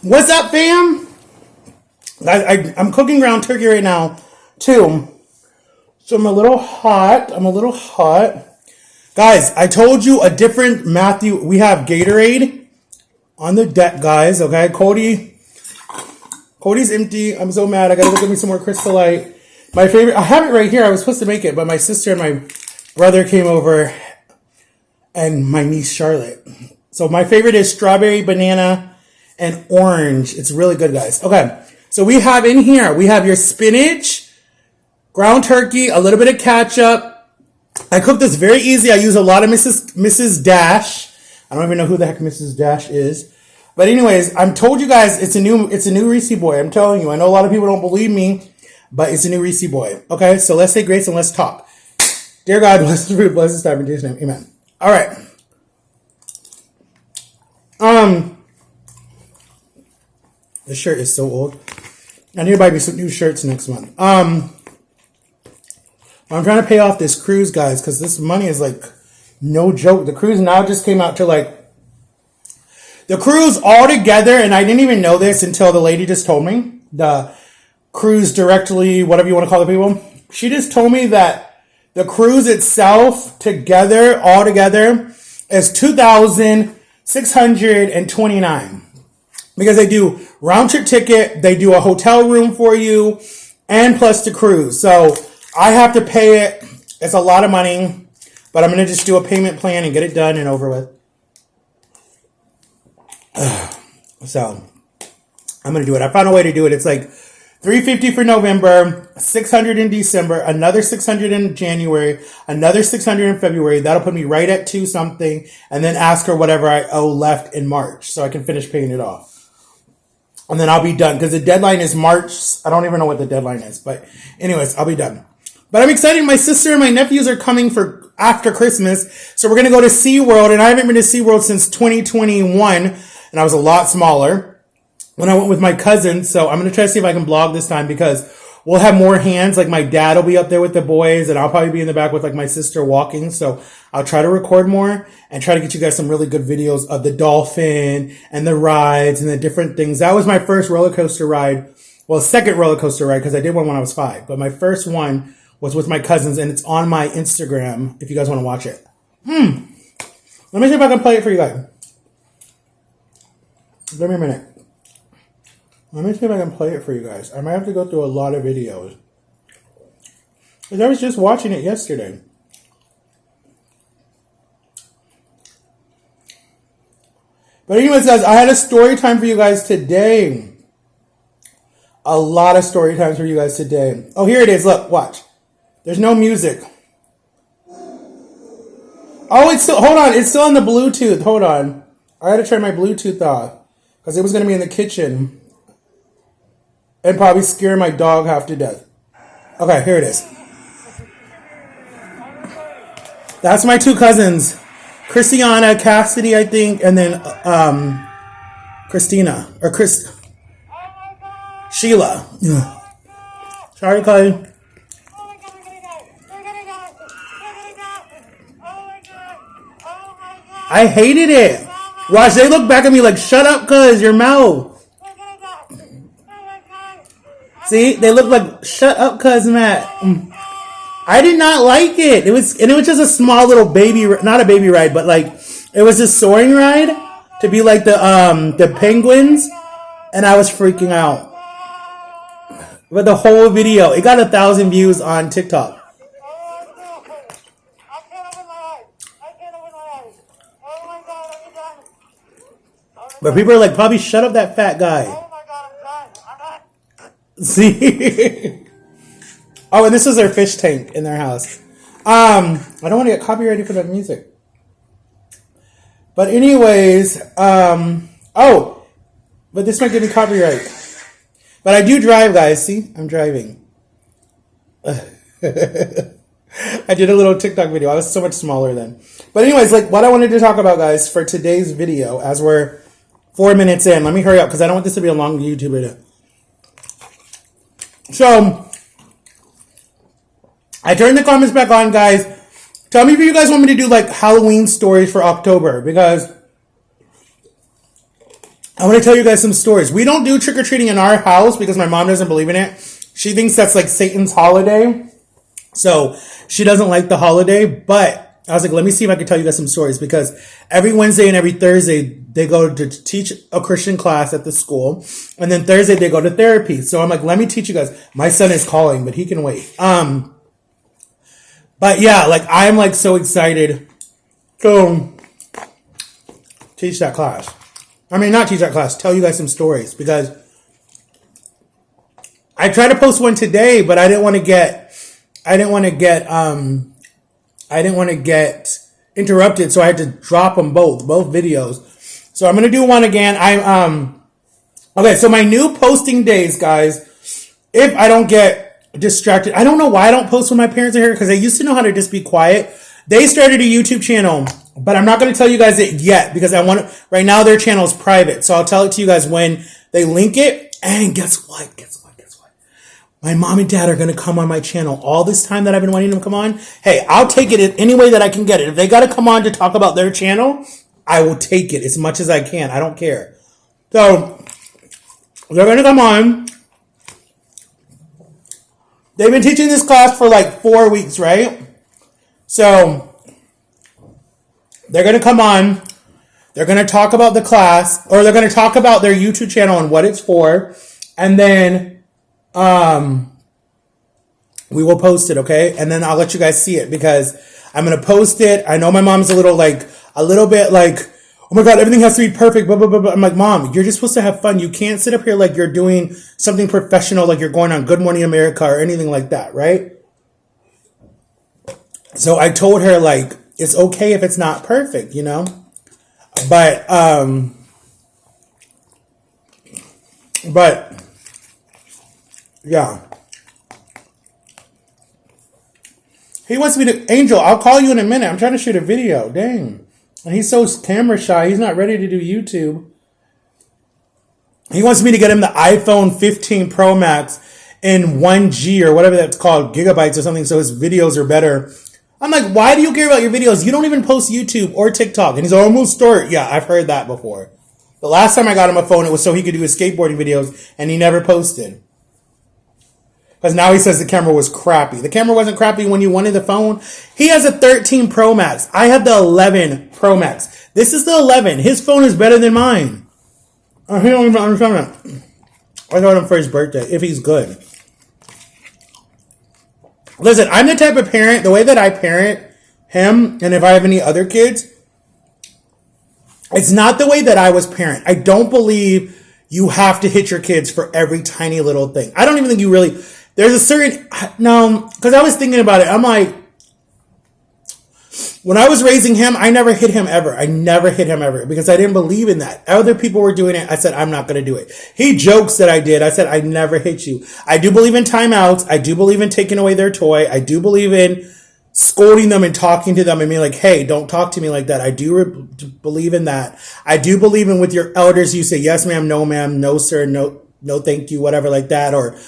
What's up, fam? I'm cooking ground turkey right now, too. So I'm a little hot. Guys, I told you a different Matthew. We have Gatorade on the deck, guys. Okay, Cody's empty. I'm so mad. I gotta go get me some more Crystal Light. My favorite. I have it right here. I was supposed to make it, but my sister and my brother came over, and my niece Charlotte. So my favorite is strawberry, banana, and orange. It's really good, guys. Okay, so we have in here, we have your spinach, ground turkey, a little bit of ketchup. I cook this very easy. I use a lot of Mrs. Dash. I don't even know who the heck Mrs. Dash is. But anyways, I'm told you guys it's a new Reese boy. I'm telling you. I know a lot of people don't believe me, but it's a new Reese boy. Okay, so let's say grace and let's talk. Dear God, bless the food, bless this time in Jesus' name. Amen. All right. This shirt is so old. I need to buy me some new shirts next month. I'm trying to pay off this cruise, guys, because this money is like no joke. The cruise now just came out to like the cruise all together, and I didn't even know this until the lady just told me. The cruise directly, whatever you want to call the people. She just told me that the cruise itself together, all together, is $2,629. Because they do round trip ticket, they do a hotel room for you, and plus the cruise. So I have to pay it. It's a lot of money, but I'm going to just do a payment plan and get it done and over with. So I'm going to do it. I found a way to do it. It's like $350 for November, $600 in December, another $600 in January, another $600 in February. That'll put me right at 2 something, and then ask her whatever I owe left in March so I can finish paying it off. And then I'll be done because the deadline is March. I don't even know what the deadline is, but anyways, I'll be done. But I'm excited. My sister and my nephews are coming for after Christmas, so we're going to go to SeaWorld, and I haven't been to SeaWorld since 2021, and I was a lot smaller when I went with my cousin. So I'm going to try to see if I can vlog this time because we'll have more hands. Like my dad will be up there with the boys, and I'll probably be in the back with like my sister walking. So I'll try to record more and try to get you guys some really good videos of the dolphin and the rides and the different things. That was my first roller coaster ride. Well, second roller coaster ride because I did one when I was 5. But my first one was with my cousins, and it's on my Instagram if you guys want to watch it. Let me see if I can play it for you guys. Give me a minute. Let me see if I can play it for you guys. I might have to go through a lot of videos. Because I was just watching it yesterday. But anyways, guys, I had a story time for you guys today. A lot of story times for you guys today. Oh, here it is. Look, watch. There's no music. Oh, it's still, hold on. It's still on the Bluetooth. Hold on. I had to turn my Bluetooth off. Because it was going to be in the kitchen. And probably scare my dog half to death. Okay, here it is. That's my 2 cousins. Christiana, Cassidy, I think, and then Christina. Or Sheila. Sorry, Chloe. I hated it. Watch, they look back at me like, shut up, cuz, your mouth. See, they look like, shut up, cuz, Matt. I did not like it. It was just a small little baby, not a baby ride, but like, it was a soaring ride to be like the penguins, and I was freaking out. But the whole video, it got 1,000 views on TikTok. But people are like, probably shut up that fat guy. See? Oh, and this is their fish tank in their house. I don't want to get copyrighted for that music. But anyways, but this might get me copyright. But I do drive, guys. See? I'm driving. I did a little TikTok video. I was so much smaller then. But anyways, like what I wanted to talk about, guys, for today's video, as we're 4 minutes in. Let me hurry up because I don't want this to be a long YouTube video. So, I turned the comments back on, guys. Tell me if you guys want me to do like Halloween stories for October, because I want to tell you guys some stories. We don't do trick-or-treating in our house because my mom doesn't believe in it. She thinks that's like Satan's holiday. So she doesn't like the holiday. But I was like, let me see if I can tell you guys some stories, because every Wednesday and every Thursday they go to teach a Christian class at the school. And then Thursday they go to therapy. So I'm like, let me teach you guys. My son is calling, but he can wait. But yeah, like I'm like so excited to teach that class. I mean, not teach that class, tell you guys some stories, because I tried to post one today, but I didn't want to get interrupted, so I had to drop them both videos. So I'm gonna do one again. Okay, so my new posting days, guys, if I don't get distracted, I don't know why I don't post when my parents are here, because I used to know how to just be quiet. They started a YouTube channel, but I'm not going to tell you guys it yet, because right now their channel is private. So I'll tell it to you guys when they link it. And guess what? My mom and dad are going to come on my channel all this time that I've been wanting them to come on. Hey, I'll take it in any way that I can get it. If they got to come on to talk about their channel, I will take it as much as I can. I don't care. So they're going to come on. They've been teaching this class for like 4 weeks, right? So they're going to come on. They're going to talk about the class, or they're going to talk about their YouTube channel and what it's for. And then we will post it, okay? And then I'll let you guys see it, because I'm going to post it. I know my mom's a little bit like, oh my God, everything has to be perfect, blah, blah, blah, blah. I'm like, Mom, you're just supposed to have fun. You can't sit up here like you're doing something professional, like you're going on Good Morning America or anything like that, right? So I told her, like, it's okay if it's not perfect, you know? But yeah. He wants me to, Angel, I'll call you in a minute. I'm trying to shoot a video. Dang. And he's so camera shy. He's not ready to do YouTube. He wants me to get him the iPhone 15 Pro Max in 1G or whatever that's called, gigabytes or something, so his videos are better. I'm like, why do you care about your videos? You don't even post YouTube or TikTok. And he's like, I'm going to start. Yeah, I've heard that before. The last time I got him a phone, it was so he could do his skateboarding videos, and he never posted. Because now he says the camera was crappy. The camera wasn't crappy when you wanted the phone. He has a 13 Pro Max. I have the 11 Pro Max. This is the 11. His phone is better than mine. He don't even understand that. I got him for his birthday, if he's good. Listen, I'm the type of parent, the way that I parent him, and if I have any other kids, it's not the way that I was parent. I don't believe you have to hit your kids for every tiny little thing. I don't even think you really, there's a certain, no, because I was thinking about it. I'm like, when I was raising him, I never hit him ever. I never hit him ever because I didn't believe in that. Other people were doing it. I said, I'm not going to do it. He jokes that I did. I said, I never hit you. I do believe in timeouts. I do believe in taking away their toy. I do believe in scolding them and talking to them and being like, hey, don't talk to me like that. I do believe in that. I do believe in with your elders, you say, yes, ma'am, no, sir, no, thank you, whatever like that. Or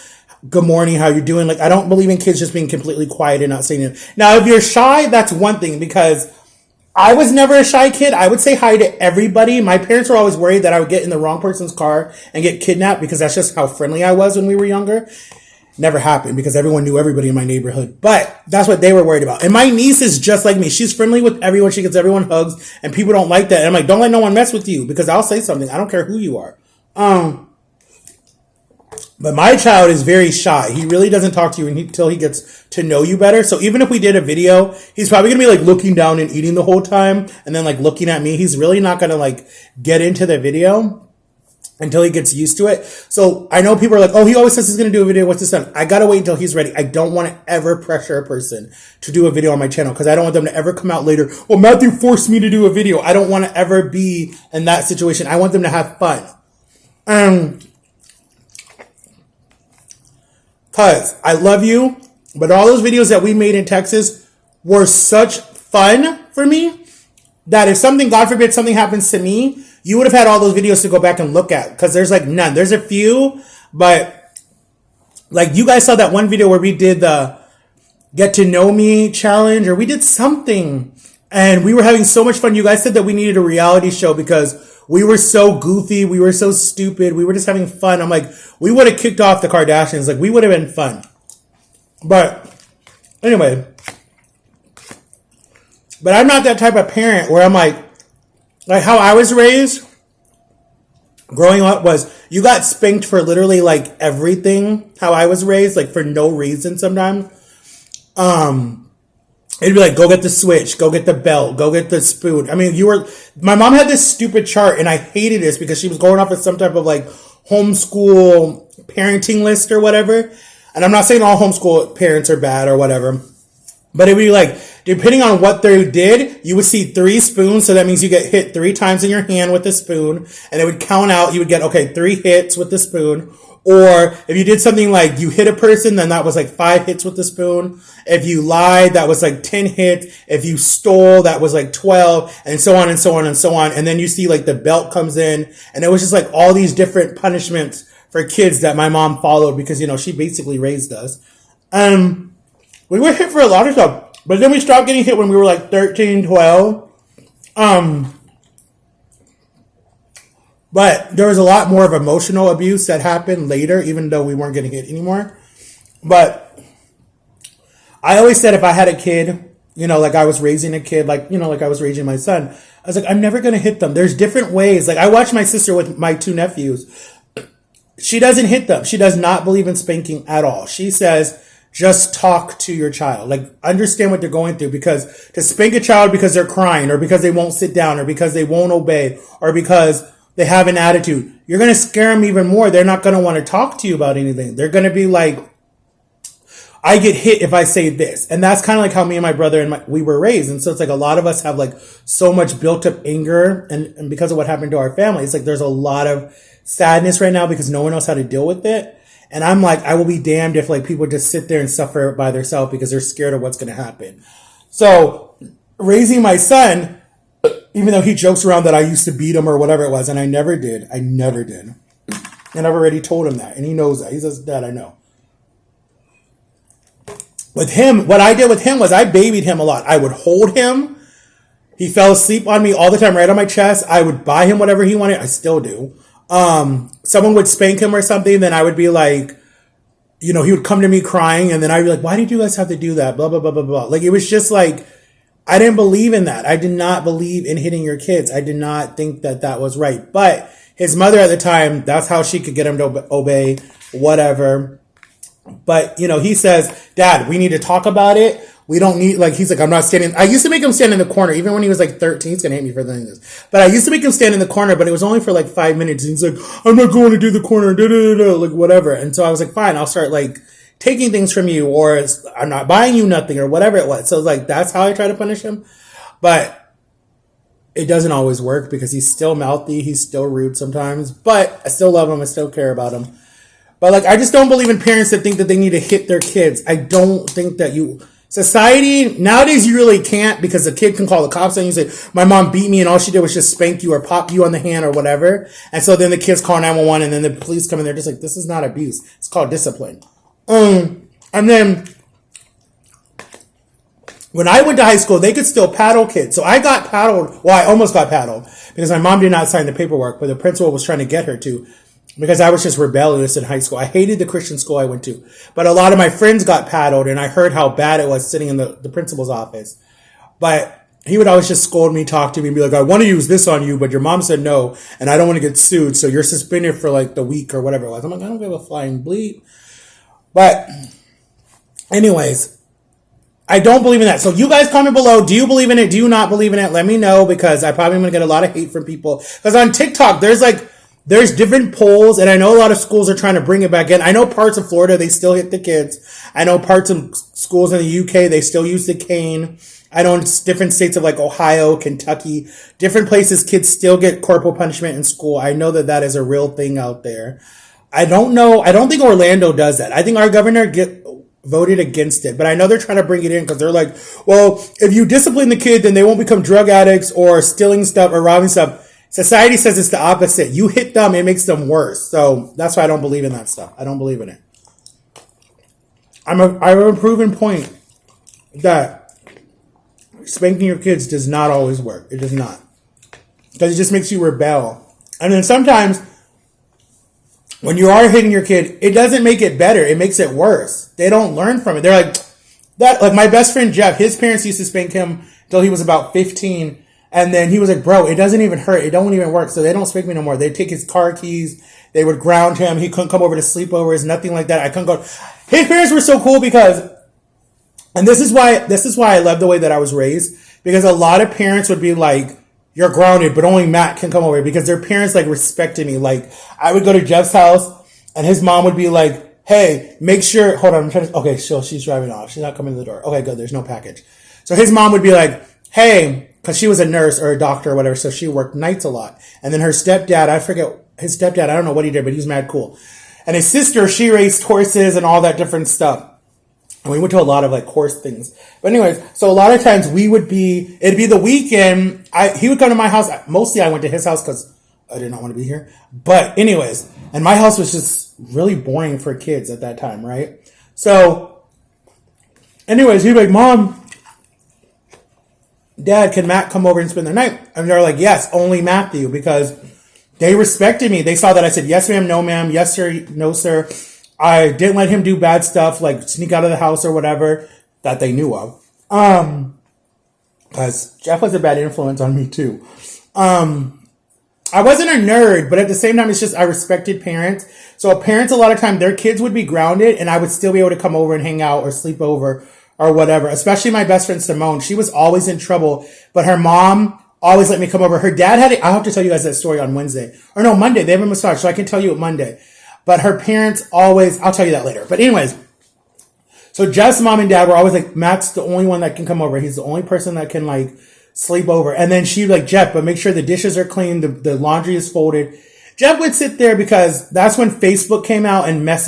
good morning, how you doing? Like, I don't believe in kids just being completely quiet and not saying it. Now, if you're shy, that's one thing, because I was never a shy kid. I would say hi to everybody. My parents were always worried that I would get in the wrong person's car and get kidnapped because that's just how friendly I was when we were younger. Never happened because everyone knew everybody in my neighborhood. But that's what they were worried about. And my niece is just like me. She's friendly with everyone. She gives everyone hugs, and people don't like that. And I'm like, don't let no one mess with you because I'll say something. I don't care who you are. But my child is very shy. He really doesn't talk to you until he gets to know you better. So even if we did a video, he's probably going to be like looking down and eating the whole time and then like looking at me. He's really not going to like get into the video until he gets used to it. So I know people are like, oh, he always says he's going to do a video. What's his son? I got to wait until he's ready. I don't want to ever pressure a person to do a video on my channel because I don't want them to ever come out later. Well, Matthew forced me to do a video. I don't want to ever be in that situation. I want them to have fun. Cause I love you, but all those videos that we made in Texas were such fun for me that if something, God forbid, something happens to me, you would have had all those videos to go back and look at. Cause there's like none. There's a few, but like you guys saw that one video where we did the Get to Know Me challenge, or we did something and we were having so much fun. You guys said that we needed a reality show because we were so goofy. We were so stupid. We were just having fun. I'm like, we would have kicked off the Kardashians. Like, we would have been fun. But anyway, but I'm not that type of parent where I'm like how I was raised growing up was you got spanked for literally like everything. How I was raised, like for no reason sometimes. It'd be like, go get the switch, go get the belt, go get the spoon. I mean, my mom had this stupid chart and I hated this because she was going off of some type of like homeschool parenting list or whatever. And I'm not saying all homeschool parents are bad or whatever, but it'd be like, depending on what they did, you would see 3 spoons. So that means you get hit 3 times in your hand with the spoon and it would count out. You would get, 3 hits with the spoon. Or if you did something like you hit a person, then that was like 5 hits with the spoon. If you lied, that was like 10 hits. If you stole, that was like 12, and so on and so on and so on. And then you see like the belt comes in, and it was just like all these different punishments for kids that my mom followed because, she basically raised us. We were hit for a lot of stuff, but then we stopped getting hit when we were like 13, 12. But there was a lot more of emotional abuse that happened later, even though we weren't getting hit anymore. But I always said if I had a kid, like I was raising a kid, like I was raising my son, I was like, I'm never going to hit them. There's different ways. Like I watched my sister with my 2 nephews. She doesn't hit them. She does not believe in spanking at all. She says, just talk to your child. Like understand what they're going through, because to spank a child because they're crying or because they won't sit down or because they won't obey or because they have an attitude, you're going to scare them even more. They're not going to want to talk to you about anything. They're going to be like, I get hit if I say this. And that's kind of like how me and my brother we were raised. And so it's like a lot of us have like so much built up anger and because of what happened to our family, it's like there's a lot of sadness right now because no one knows how to deal with it. And I'm like, I will be damned if like people just sit there and suffer by themselves because they're scared of what's going to happen. So raising my son, even though he jokes around that I used to beat him or whatever it was, and I never did. And I've already told him that, and he knows that. He says, Dad, I know. With him, what I did with him was I babied him a lot. I would hold him. He fell asleep on me all the time, right on my chest. I would buy him whatever he wanted. I still do. Someone would spank him or something, then I would be like, he would come to me crying, and then I'd be like, why did you guys have to do that? Blah, blah, blah, blah, blah. Like, it was just like, I didn't believe in that. I did not believe in hitting your kids. I did not think that that was right. But his mother at the time, that's how she could get him to obey, whatever. But, he says, Dad, we need to talk about it. We don't need, he's like, I'm not standing. I used to make him stand in the corner, even when he was like 13. He's going to hate me for doing this. But I used to make him stand in the corner, but it was only for like 5 minutes. And he's like, I'm not going to do the corner, like whatever. And so I was like, fine, I'll start taking things from you, or I'm not buying you nothing, or whatever it was. So that's how I try to punish him. But it doesn't always work because he's still mouthy. He's still rude sometimes, but I still love him. I still care about him. But I just don't believe in parents that think that they need to hit their kids. I don't think that society nowadays, you really can't, because a kid can call the cops on you and say, my mom beat me and all she did was just spank you or pop you on the hand or whatever. And so then the kids call 911 and then the police come in. They're just like, this is not abuse. It's called discipline. And then when I went to high school, they could still paddle kids. So I got paddled. Well, I almost got paddled because my mom did not sign the paperwork, but the principal was trying to get her to, because I was just rebellious in high school. I hated the Christian school I went to, but a lot of my friends got paddled, and I heard how bad it was sitting in the principal's office. But he would always just scold me, talk to me, and be like, I want to use this on you, but your mom said no, and I don't want to get sued, so you're suspended for the week or whatever it was. I'm like, I don't give a flying bleep. But anyways, I don't believe in that. So you guys comment below. Do you believe in it? Do you not believe in it? Let me know, because I probably am going to get a lot of hate from people. Because on TikTok, there's different polls, and I know a lot of schools are trying to bring it back in. I know parts of Florida, they still hit the kids. I know parts of schools in the UK, they still use the cane. I know in different states of Ohio, Kentucky, different places, kids still get corporal punishment in school. I know that is a real thing out there. I don't know. I don't think Orlando does that. I think our governor voted against it, but I know they're trying to bring it in because they're like, well, if you discipline the kid, then they won't become drug addicts or stealing stuff or robbing stuff. Society says it's the opposite. You hit them, it makes them worse. So that's why I don't believe in that stuff. I don't believe in it. I have a proven point that spanking your kids does not always work. It does not. because it just makes you rebel. And then sometimes when you are hitting your kid, it doesn't make it better. It makes it worse. They don't learn from it. They're like, that. Like my best friend Jeff, his parents used to spank him until he was about 15. And then he was like, bro, it doesn't even hurt. It don't even work. So they don't spank me no more. They'd take his car keys. They would ground him. He couldn't come over to sleepovers, nothing like that. I couldn't go. His parents were so cool because, and this is why I love the way that I was raised, because a lot of parents would be like, you're grounded, but only Matt can come over, because their parents like respected me. Like I would go to Jeff's house and his mom would be like, hey, make sure, hold on, I'm trying to, okay, so she's driving off. She's not coming to the door. Okay, good. There's no package. So his mom would be like, hey, because she was a nurse or a doctor or whatever, so she worked nights a lot. And then her stepdad, I forget his stepdad, I don't know what he did, but he was mad cool. And his sister, she raced horses and all that different stuff. And we went to a lot of like horse things. But anyways, so a lot of times it'd be the weekend. He would come to my house. Mostly I went to his house because I did not want to be here. But anyways, and my house was just really boring for kids at that time, right? So anyways, he'd be like, Mom, Dad, can Matt come over and spend the night? And they're like, yes, only Matthew, because they respected me. They saw that I said, yes, ma'am, no, ma'am, yes, sir, no, sir. I didn't let him do bad stuff, like sneak out of the house or whatever that they knew of. Because Jeff was a bad influence on me too. I wasn't a nerd, but at the same time, it's just I respected parents. So parents, a lot of time, their kids would be grounded and I would still be able to come over and hang out or sleep over or whatever. Especially my best friend Simone. She was always in trouble, but her mom always let me come over. Her dad I'll have to tell you guys that story on Wednesday. Or no, Monday. They have a massage, so I can tell you it Monday. But her parents always, I'll tell you that later. But anyways, so Jeff's mom and dad were always like, Matt's the only one that can come over. He's the only person that can like sleep over. And then she'd like, Jeff, but make sure the dishes are clean, the laundry is folded. Jeff would sit there because that's when Facebook came out and not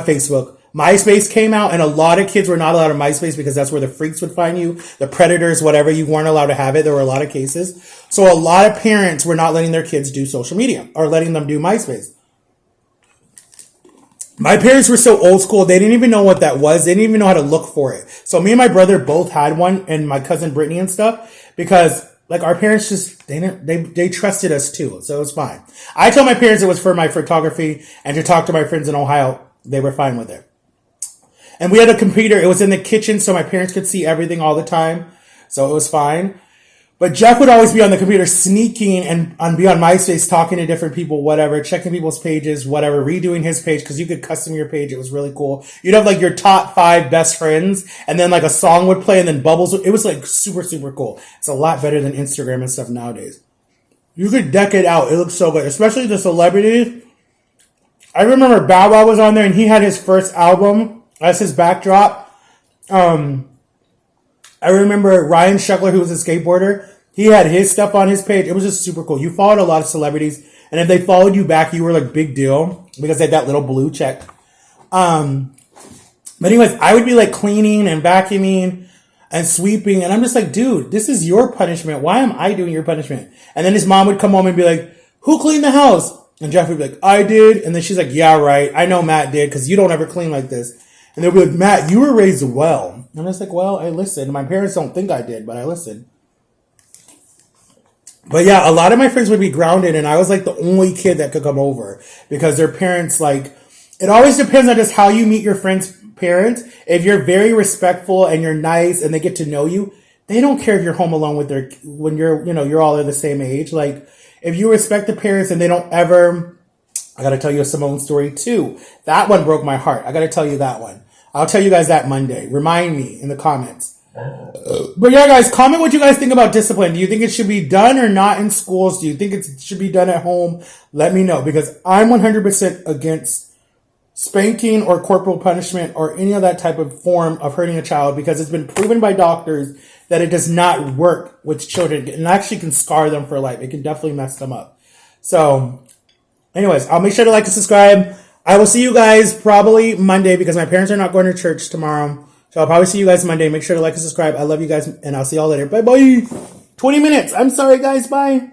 Facebook, MySpace came out, and a lot of kids were not allowed to MySpace because that's where the freaks would find you, the predators, whatever. You weren't allowed to have it. There were a lot of cases. So a lot of parents were not letting their kids do social media or letting them do MySpace. My parents were so old school, they didn't even know what that was. They didn't even know how to look for it. So me and my brother both had one, and my cousin Brittany and stuff, because like our parents just, they trusted us too. So it was fine. I told my parents it was for my photography and to talk to my friends in Ohio. They were fine with it. And we had a computer. It was in the kitchen, so my parents could see everything all the time. So it was fine. But Jeff would always be on the computer sneaking and be on MySpace talking to different people, whatever, checking people's pages, whatever, redoing his page, because you could custom your page. It was really cool. You'd have like your top 5 best friends, and then like a song would play, and then bubbles. It was like super, super cool. It's a lot better than Instagram and stuff nowadays. You could deck it out. It looks so good, especially the celebrities. I remember Bow Wow was on there, and he had his first album as his backdrop. I remember Ryan Sheckler, who was a skateboarder. He had his stuff on his page. It was just super cool. You followed a lot of celebrities, and if they followed you back, you were like big deal because they had that little blue check. But anyways, I would be like cleaning and vacuuming and sweeping, and I'm just like, dude, this is your punishment. Why am I doing your punishment? And then his mom would come home and be like, who cleaned the house? And Jeff would be like, I did. And then she's like, yeah, right. I know Matt did because you don't ever clean like this. And they'll be like, Matt, you were raised well. And I'm just like, well, I listened. My parents don't think I did, but I listened. But yeah, a lot of my friends would be grounded, and I was like the only kid that could come over because their parents, like, it always depends on just how you meet your friends' parents. If you're very respectful and you're nice and they get to know you, they don't care if you're home alone with when you're all the same age. Like, if you respect the parents and they don't ever, I gotta tell you a Simone story too. That one broke my heart. I gotta tell you that one. I'll tell you guys that Monday. Remind me in the comments. But yeah, guys, comment what you guys think about discipline. Do you think it should be done or not in schools? Do you think it should be done at home? Let me know, because I'm 100% against spanking or corporal punishment or any of that type of form of hurting a child, because it's been proven by doctors that it does not work with children and actually can scar them for life. It can definitely mess them up. So anyways, I'll make sure to like and subscribe. I will see you guys probably Monday because my parents are not going to church tomorrow. So I'll probably see you guys Monday. Make sure to like and subscribe. I love you guys, and I'll see y'all later. Bye-bye. 20 minutes. I'm sorry, guys. Bye.